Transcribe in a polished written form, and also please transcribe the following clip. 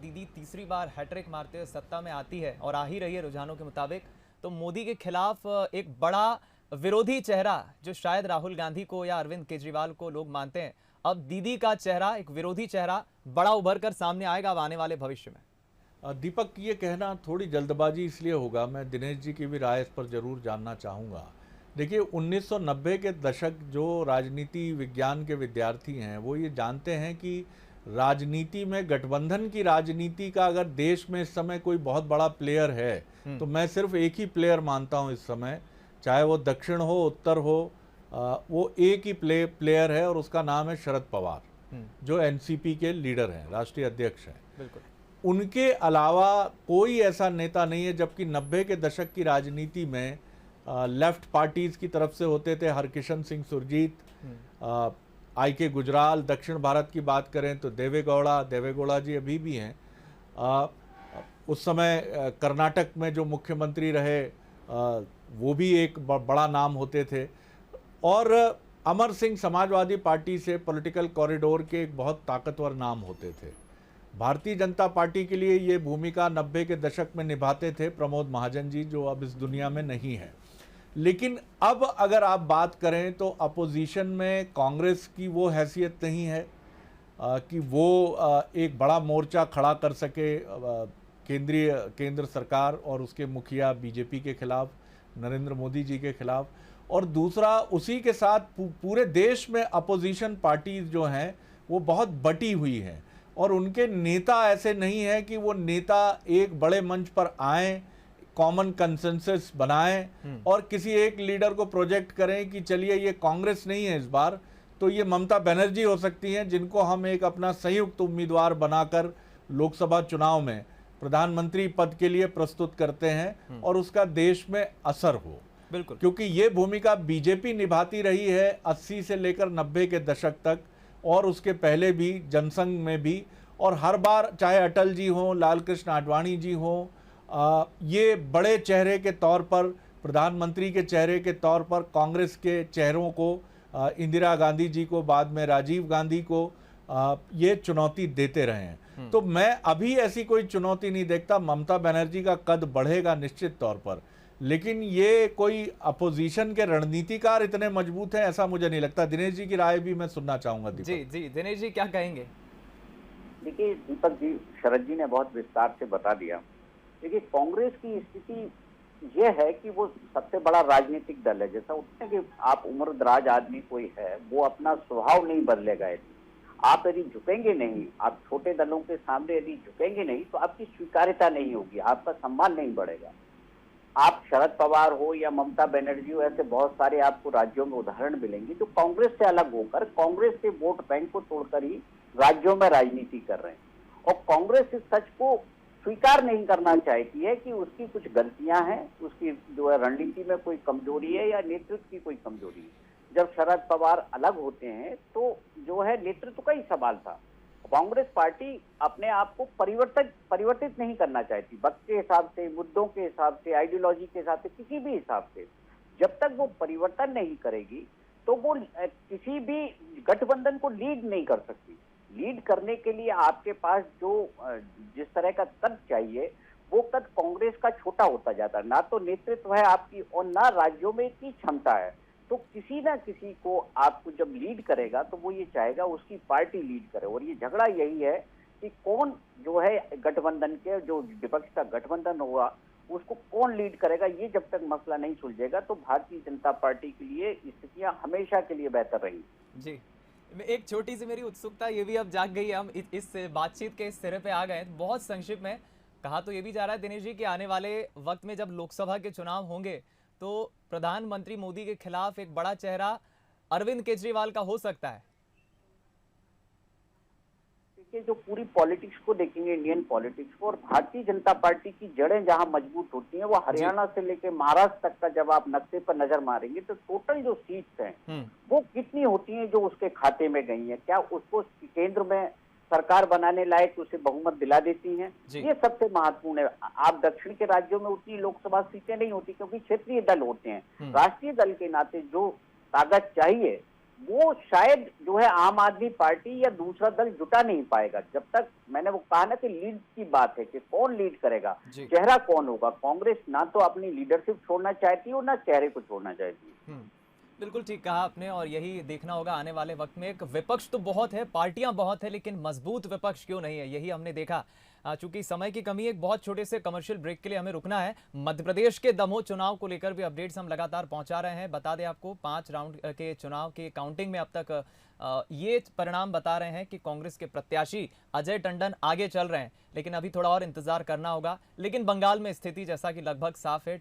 दीदी तीसरी बार हैट्रिक मारते हुए सत्ता में आती है और आ ही रही है रुझानों के मुताबिक, तो मोदी के खिलाफ एक बड़ा विरोधी चेहरा जो शायद राहुल गांधी को या अरविंद केजरीवाल को लोग मानते हैं, अब दीदी का चेहरा, एक विरोधी चेहरा बड़ा उभर कर सामने आएगा अब आने वाले भविष्य में। दीपक, ये कहना थोड़ी जल्दबाजी इसलिए होगा, मैं दिनेश जी की भी राय इस पर जरूर जानना चाहूँगा। देखिए, 1990 के दशक जो राजनीति विज्ञान के विद्यार्थी हैं वो ये जानते हैं कि राजनीति में गठबंधन की राजनीति का अगर देश में इस समय कोई बहुत बड़ा प्लेयर है तो मैं सिर्फ एक ही प्लेयर मानता हूं इस समय, चाहे वो दक्षिण हो उत्तर हो, वो एक ही प्लेयर है और उसका नाम है शरद पवार, जो एनसीपी के लीडर हैं, राष्ट्रीय अध्यक्ष हैं। बिल्कुल। उनके उनके अलावा कोई ऐसा नेता नहीं है। जबकि 90 के दशक की राजनीति में लेफ्ट पार्टीज की तरफ से होते थे हरकिशन सिंह सुरजीत, आई.के. गुजराल, दक्षिण भारत की बात करें तो देवेगौड़ा जी अभी भी हैं। उस समय कर्नाटक में जो मुख्यमंत्री रहे वो भी एक बड़ा नाम होते थे। और अमर सिंह समाजवादी पार्टी से पॉलिटिकल कॉरिडोर के एक बहुत ताकतवर नाम होते थे। भारतीय जनता पार्टी के लिए ये भूमिका 90 के दशक में निभाते थे प्रमोद महाजन जी, जो अब इस दुनिया में नहीं है। लेकिन अब अगर आप बात करें तो अपोजिशन में कांग्रेस की वो हैसियत नहीं है कि वो एक बड़ा मोर्चा खड़ा कर सके केंद्र सरकार और उसके मुखिया बीजेपी के खिलाफ, नरेंद्र मोदी जी के खिलाफ। और दूसरा, उसी के साथ पूरे देश में अपोजिशन पार्टीज जो हैं वो बहुत बटी हुई हैं और उनके नेता ऐसे नहीं है कि वो नेता एक बड़े मंच पर आएं, कॉमन कंसेंसस बनाएं और किसी एक लीडर को प्रोजेक्ट करें कि चलिए ये कांग्रेस नहीं है इस बार तो ये ममता बनर्जी हो सकती हैं, जिनको हम एक अपना संयुक्त उम्मीदवार बनाकर लोकसभा चुनाव में प्रधानमंत्री पद के लिए प्रस्तुत करते हैं और उसका देश में असर हो। बिल्कुल, क्योंकि ये भूमिका बीजेपी निभाती रही है 80 से लेकर 90 के दशक तक और उसके पहले भी, जनसंघ में भी। और हर बार चाहे अटल जी हों, लाल कृष्ण आडवाणी जी हों, ये बड़े चेहरे के तौर पर, प्रधानमंत्री के चेहरे के तौर पर कांग्रेस के चेहरों को, इंदिरा गांधी जी को, बाद में राजीव गांधी को ये चुनौती देते रहे हैं। तो मैं अभी ऐसी कोई चुनौती नहीं देखता। ममता बनर्जी का कद बढ़ेगा निश्चित तौर पर, लेकिन ये कोई अपोजिशन के रणनीतिकार इतने मजबूत हैं ऐसा मुझे नहीं लगता। दिनेश जी की राय भी मैं सुनना चाहूंगा। जी जी, दिनेश जी क्या कहेंगे? देखिए दीपक जी, शरद जी ने बहुत विस्तार से बता दिया। देखिए, कांग्रेस की स्थिति यह है कि वो सबसे बड़ा राजनीतिक दल है। जैसा होता है कि आप उम्रदराज आदमी कोई है, वो अपना स्वभाव नहीं बदलेगा। आप यदि झुकेंगे नहीं, आप छोटे दलों के सामने यदि झुकेंगे नहीं तो आपकी स्वीकार्यता नहीं होगी, आपका सम्मान नहीं बढ़ेगा। आप शरद पवार हो या ममता बनर्जी हो, ऐसे बहुत सारे आपको राज्यों में उदाहरण मिलेंगे जो कांग्रेस से अलग होकर, कांग्रेस के वोट बैंक को तोड़कर ही राज्यों में राजनीति कर रहे हैं। और कांग्रेस इस सच को स्वीकार नहीं करना चाहती है कि उसकी कुछ गलतियां हैं, उसकी जो है रणनीति में कोई कमजोरी है या नेतृत्व की कोई कमजोरी है। जब शरद पवार अलग होते हैं तो जो है नेतृत्व का ही सवाल था। कांग्रेस पार्टी अपने आप को परिवर्तित नहीं करना चाहती, वक्त के हिसाब से, मुद्दों के हिसाब से, आइडियोलॉजी के हिसाब से, किसी भी हिसाब से। जब तक वो परिवर्तन नहीं करेगी तो वो किसी भी गठबंधन को लीड नहीं कर सकती। लीड करने के लिए आपके पास जो जिस तरह का कद चाहिए वो कद कांग्रेस का छोटा होता जाता है। ना तो नेतृत्व है आपकी और ना राज्यों में इतनी क्षमता है। तो किसी ना किसी को आपको जब लीड करेगा तो वो ये चाहेगा उसकी पार्टी लीड करे। और ये झगड़ा यही है कि कौन जो है गठबंधन के, जो विपक्ष का गठबंधन होगा उसको कौन लीड करेगा। ये जब तक मसला नहीं सुलझेगा तो भारतीय जनता पार्टी के लिए स्थितियां हमेशा के लिए बेहतर रहेंगी। जी, एक छोटी सी मेरी उत्सुकता ये भी अब जाग गई है, हम इस बातचीत के सिरे पे आ गए। बहुत संक्षिप्त में कहा तो ये भी जा रहा है दिनेश जी कि आने वाले वक्त में जब लोकसभा के चुनाव होंगे तो प्रधानमंत्री मोदी के खिलाफ एक बड़ा चेहरा अरविंद केजरीवाल का हो सकता है। देखिए, जो पूरी पॉलिटिक्स को देखेंगे, इंडियन पॉलिटिक्स को, और भारतीय जनता पार्टी की जड़ें जहां मजबूत होती हैं वो हरियाणा से लेकर महाराष्ट्र तक का जब आप नक्शे पर नजर मारेंगे तो टोटल जो सीट्स हैं वो कितनी होती हैं जो उसके खाते में गई हैं। क्या उसको केंद्र में सरकार बनाने लायक उसे बहुमत दिला देती हैं, ये सबसे महत्वपूर्ण है। आप दक्षिण के राज्यों में उतनी लोकसभा सीटें नहीं होती क्योंकि क्षेत्रीय दल होते हैं। राष्ट्रीय दल के नाते जो ताकत चाहिए वो शायद जो है आम आदमी पार्टी या दूसरा दल जुटा नहीं पाएगा। जब तक मैंने वो कहा ना कि लीड की बात है कि कौन लीड करेगा, जी। चेहरा कौन होगा। कांग्रेस ना तो अपनी लीडरशिप छोड़ना चाहती है और ना चेहरे को छोड़ना चाहती है। बिल्कुल ठीक कहा आपने, और यही देखना होगा आने वाले वक्त में। एक विपक्ष तो बहुत है, पार्टियां बहुत है, लेकिन मजबूत विपक्ष क्यों नहीं है, यही हमने देखा। चूंकि समय की कमी है, एक बहुत छोटे से कमर्शियल ब्रेक के लिए हमें रुकना है। मध्य प्रदेश के दमोह चुनाव को लेकर भी अपडेट्स हम लगातार पहुंचा रहे हैं। बता दें आपको, 5 राउंड के चुनाव के काउंटिंग में अब तक ये परिणाम बता रहे हैं कि कांग्रेस के प्रत्याशी अजय टंडन आगे चल रहे हैं, लेकिन अभी थोड़ा और इंतजार करना होगा। लेकिन बंगाल में स्थिति जैसा कि लगभग साफ है।